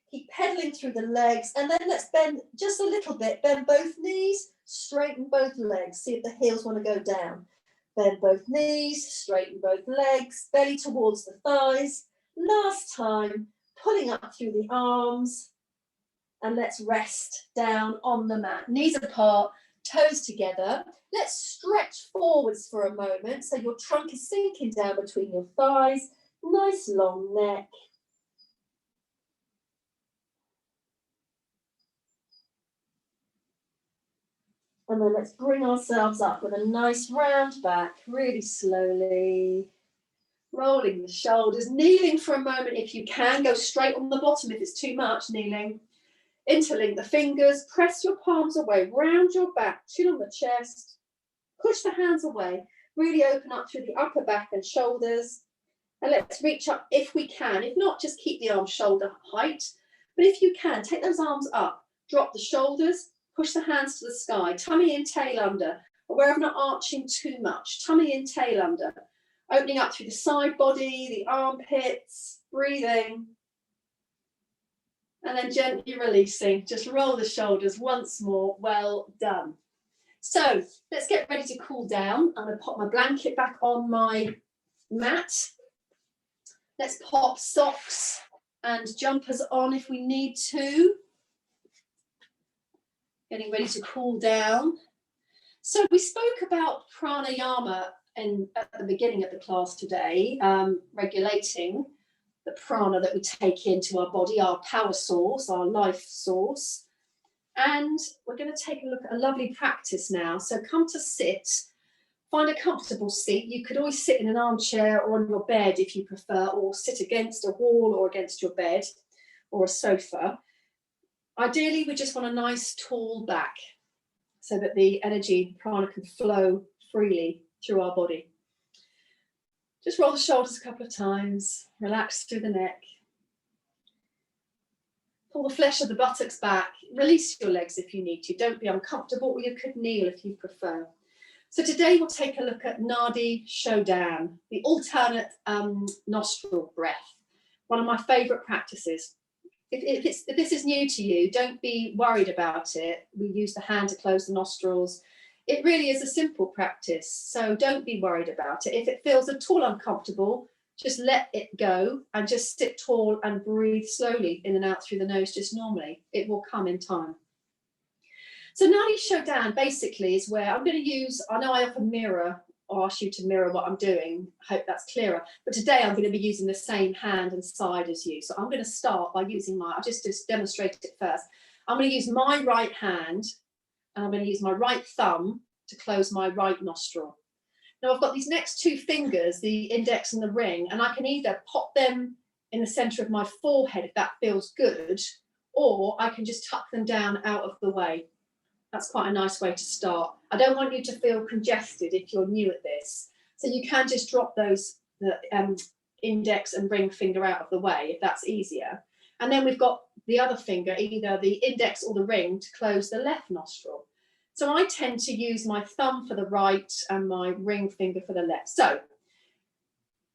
Keep pedaling through the legs, and then let's bend just a little bit. Bend both knees, straighten both legs. See if the heels want to go down. Bend both knees, straighten both legs, belly towards the thighs. Last time. Pulling up through the arms, and let's rest down on the mat. Knees apart, toes together. Let's stretch forwards for a moment so your trunk is sinking down between your thighs. Nice long neck. And then let's bring ourselves up with a nice round back, really slowly. Rolling the shoulders, kneeling for a moment if you can. Go straight on the bottom if it's too much, kneeling. Interlink the fingers, press your palms away, round your back, chin on the chest. Push the hands away, really open up through the upper back and shoulders. And let's reach up if we can. If not, just keep the arms shoulder height. But if you can, take those arms up, drop the shoulders, push the hands to the sky, tummy in, tail under. Aware of not arching too much, tummy in, tail under. Opening up through the side body, the armpits, breathing. And then gently releasing. Just roll the shoulders once more. Well done. So let's get ready to cool down. I'm going to pop my blanket back on my mat. Let's pop socks and jumpers on if we need to. Getting ready to cool down. So we spoke about pranayama at the beginning of the class today, regulating the prana that we take into our body, our power source, our life source. And we're going to take a look at a lovely practice now. So come to sit, find a comfortable seat. You could always sit in an armchair or on your bed if you prefer, or sit against a wall or against your bed or a sofa. Ideally, we just want a nice tall back so that the energy prana can flow freely through our body. Just roll the shoulders a couple of times, relax through the neck. Pull the flesh of the buttocks back, release your legs if you need to. Don't be uncomfortable, or you could kneel if you prefer. So today we'll take a look at Nadi Shodhan, the alternate nostril breath, one of my favourite practices. If this is new to you, don't be worried about it. We use the hand to close the nostrils. It really is a simple practice, so don't be worried about it. If it feels at all uncomfortable, just let it go and just sit tall and breathe slowly in and out through the nose just normally. It will come in time. So Nadi Shodhan basically is where I'm going to use, I know I often mirror or ask you to mirror what I'm doing. I hope that's clearer. But today I'm going to be using the same hand and side as you. So I'm going to start by using I'll just demonstrate it first. I'm going to use my right hand and I'm going to use my right thumb to close my right nostril. Now I've got these next two fingers, the index and the ring, and I can either pop them in the center of my forehead if that feels good, or I can just tuck them down out of the way. That's quite a nice way to start. I don't want you to feel congested if you're new at this. So you can just drop those index and ring finger out of the way, if that's easier. And then we've got the other finger, either the index or the ring, to close the left nostril. So I tend to use my thumb for the right and my ring finger for the left. So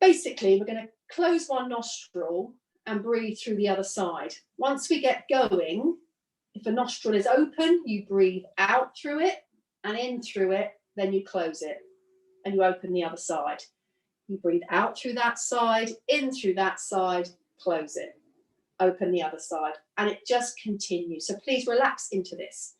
basically, we're going to close one nostril and breathe through the other side. Once we get going, if a nostril is open, you breathe out through it and in through it, then you close it and you open the other side. You breathe out through that side, in through that side, close it, open the other side, and it just continues. So please relax into this.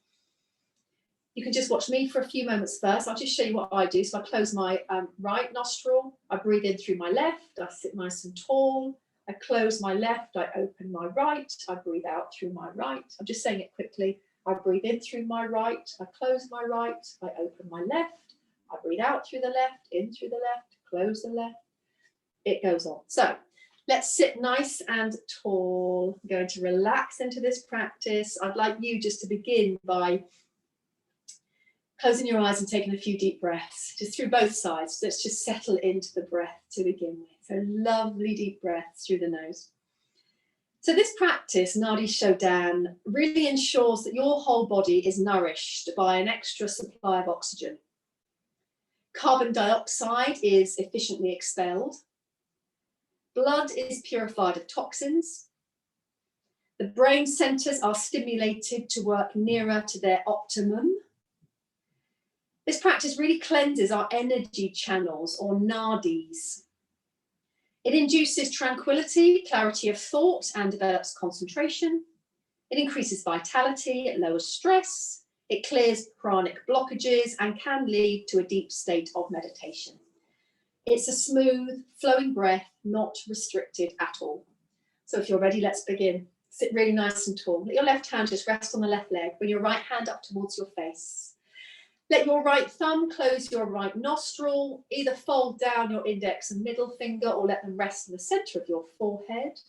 You can just watch me for a few moments first. I'll just show you what I do. So I close my right nostril, I breathe in through my left, I sit nice and tall, I close my left, I open my right, I breathe out through my right. I'm just saying it quickly. I breathe in through my right, I close my right, I open my left, I breathe out through the left, in through the left, close the left. It goes on. So let's sit nice and tall. I'm going to relax into this practice. I'd like you just to begin by closing your eyes and taking a few deep breaths, just through both sides. Let's just settle into the breath to begin with. So lovely deep breaths through the nose. So this practice, Nadi Shodan, really ensures that your whole body is nourished by an extra supply of oxygen. Carbon dioxide is efficiently expelled. Blood is purified of toxins. The brain centers are stimulated to work nearer to their optimum. This practice really cleanses our energy channels, or nadis. It induces tranquility, clarity of thought, and develops concentration. It increases vitality, it lowers stress, it clears pranic blockages, and can lead to a deep state of meditation. It's a smooth, flowing breath, not restricted at all. So if you're ready, let's begin. Sit really nice and tall. Let your left hand just rest on the left leg. Bring your right hand up towards your face. Let your right thumb close your right nostril. Either fold down your index and middle finger or let them rest in the center of your forehead.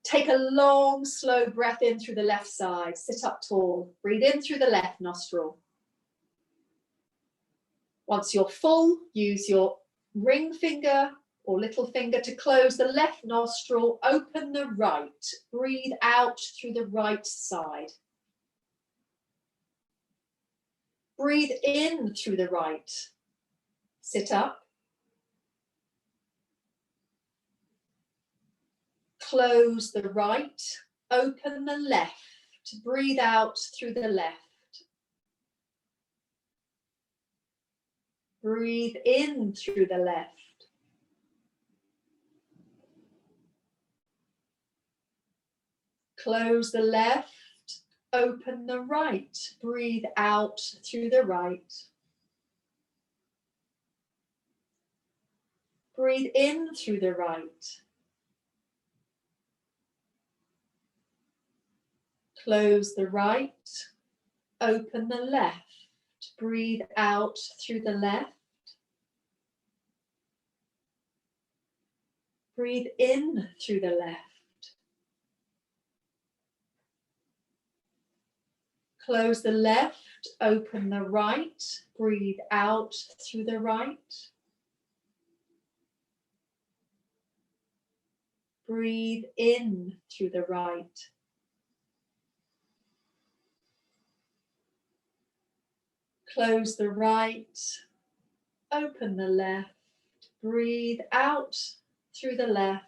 Take a long, slow breath in through the left side. Sit up tall. Breathe in through the left nostril. Once you're full, use your ring finger or little finger to close the left nostril. Open the right. Breathe out through the right side. Breathe in through the right. Sit up. Close the right. Open the left. Breathe out through the left. Breathe in through the left. Close the left. Open the right. Breathe out through the right. Breathe in through the right. Close the right. Open the left. Breathe out through the left. Breathe in through the left. Close the left, open the right, breathe out through the right. Breathe in through the right. Close the right, open the left, breathe out through the left.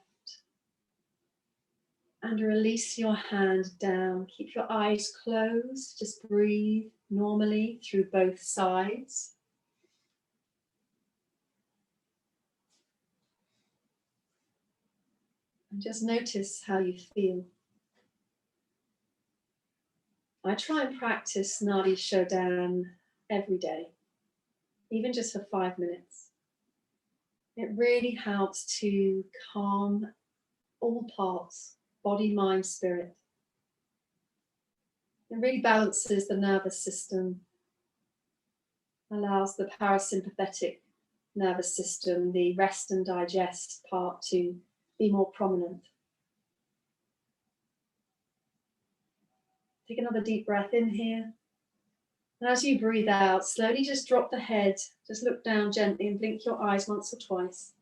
And release your hand down. Keep your eyes closed. Just breathe normally through both sides. And just notice how you feel. I try and practice Nadi Shodan every day, even just for 5 minutes. It really helps to calm all parts. Body, mind, spirit. It really balances the nervous system, allows the parasympathetic nervous system, the rest and digest part, to be more prominent. Take another deep breath in here. And as you breathe out, slowly just drop the head, just look down gently and blink your eyes once or twice.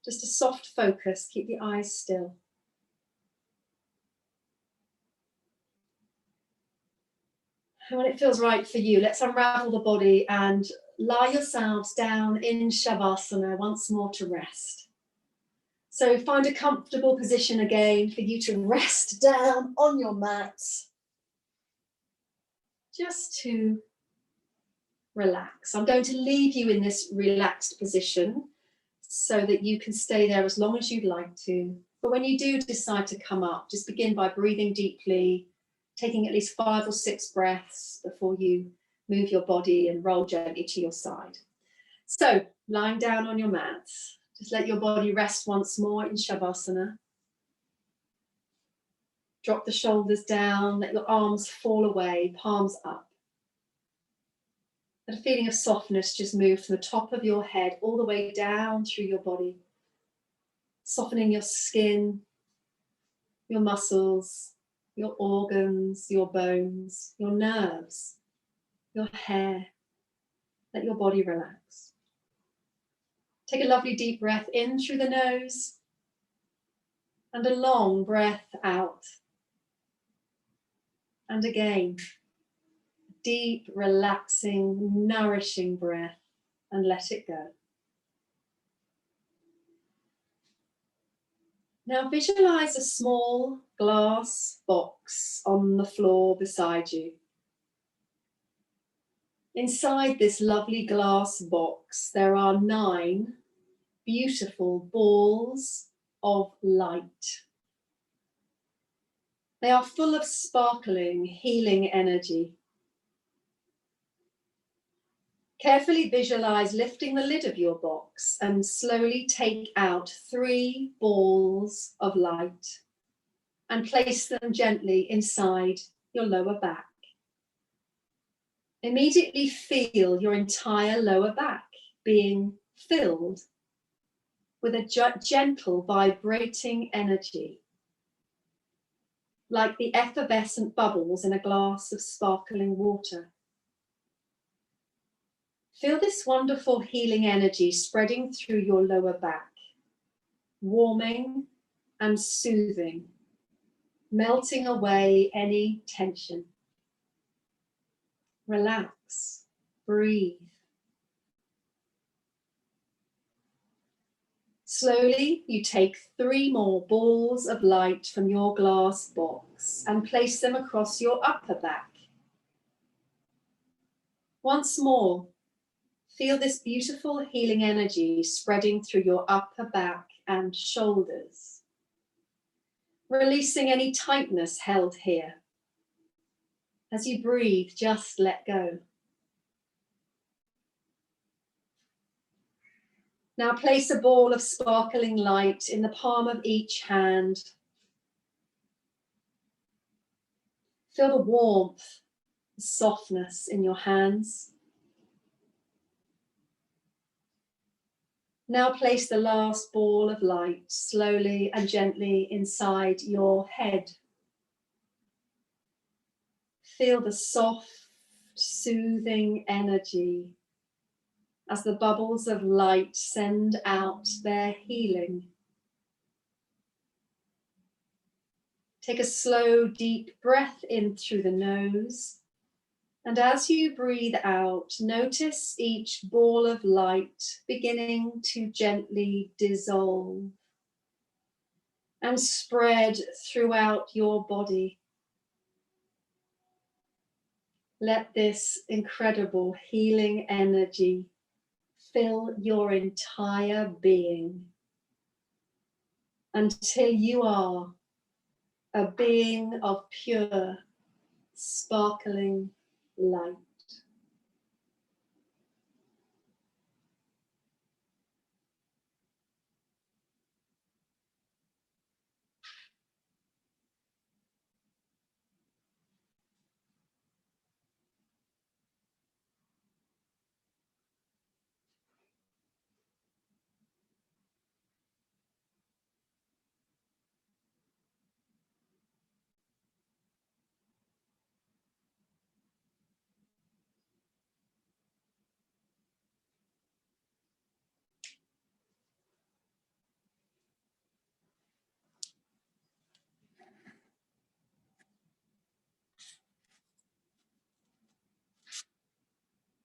Just a soft focus, keep the eyes still. And when it feels right for you, let's unravel the body and lie yourselves down in Shavasana once more to rest. So find a comfortable position again for you to rest down on your mat. Just to relax. I'm going to leave you in this relaxed position so that you can stay there as long as you'd like to. But when you do decide to come up, just begin by breathing deeply, taking at least 5 or 6 breaths before you move your body and roll gently to your side. So lying down on your mat, just let your body rest once more in Shavasana. Drop the shoulders down, let your arms fall away, palms up. Let a feeling of softness just move from the top of your head all the way down through your body, softening your skin, your muscles, your organs, your bones, your nerves, your hair. Let your body relax. Take a lovely deep breath in through the nose and a long breath out. And again, deep, relaxing, nourishing breath, and let it go. Now visualize a small glass box on the floor beside you. Inside this lovely glass box, there are 9 beautiful balls of light. They are full of sparkling, healing energy. Carefully visualize lifting the lid of your box and slowly take out 3 balls of light and place them gently inside your lower back. Immediately feel your entire lower back being filled with a gentle vibrating energy, like the effervescent bubbles in a glass of sparkling water. Feel this wonderful healing energy spreading through your lower back, warming and soothing, melting away any tension. Relax, breathe. Slowly, you take 3 more balls of light from your glass box and place them across your upper back. Once more, feel this beautiful healing energy spreading through your upper back and shoulders, releasing any tightness held here. As you breathe, just let go. Now place a ball of sparkling light in the palm of each hand. Feel the warmth, the softness in your hands. Now place the last ball of light slowly and gently inside your head. Feel the soft, soothing energy as the bubbles of light send out their healing. Take a slow, deep breath in through the nose. And as you breathe out, notice each ball of light beginning to gently dissolve and spread throughout your body. Let this incredible healing energy fill your entire being until you are a being of pure, sparkling light.